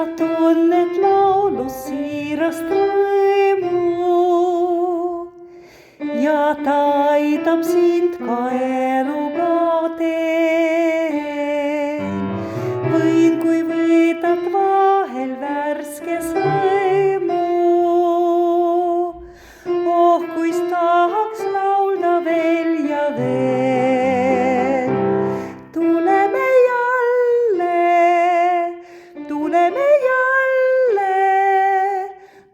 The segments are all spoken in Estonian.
sa tunned laulus siirast rõõmu ja ta aitab sind ka eluga teel. Võin, kui võtad vahel värske sõimu, oh kuis tahaks laulda veel ja veel. Tuleme jälle,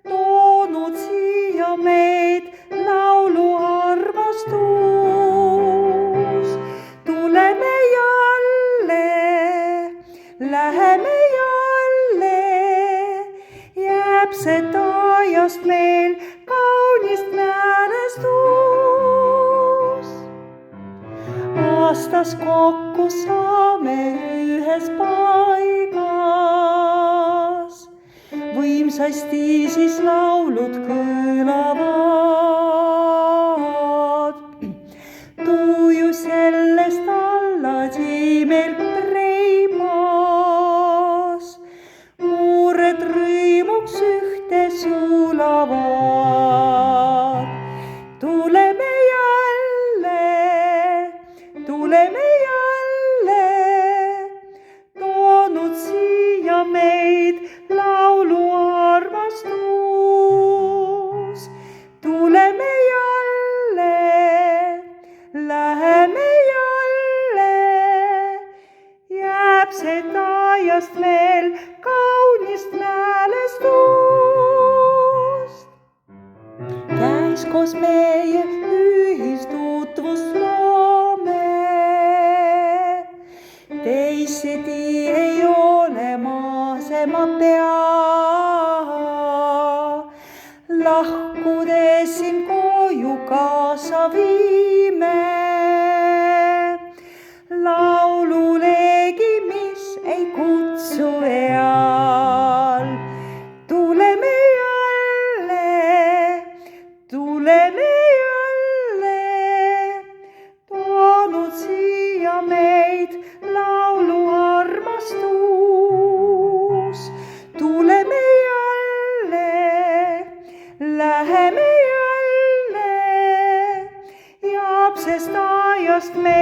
toonud siia meid laulu armastus. Tuleme jälle, läheme jälle, jääb see ajast meil kaunist mälestus. Aastas kokku saame ühes paigas, võimsasti siis laulud kõlavad. Tuju sellest alladi meil reimas, muured rõimuks ühte sulavad. Tuleme jälle, toonud siia meid laulu armastus. Tuleme jälle, läheme jälle, jääb see ajast veel kaunist mälestust. Käis koos meie ühistutvust loome, teisiti ei ole maasema pea. Lahkudes siin koju kaasa viime laululeegi, mis ei kutsu eal. Tuleme jälle, toonud siia meid laulu armastus. Tuleme jälle, läheme jälle, jääb sest ajast meil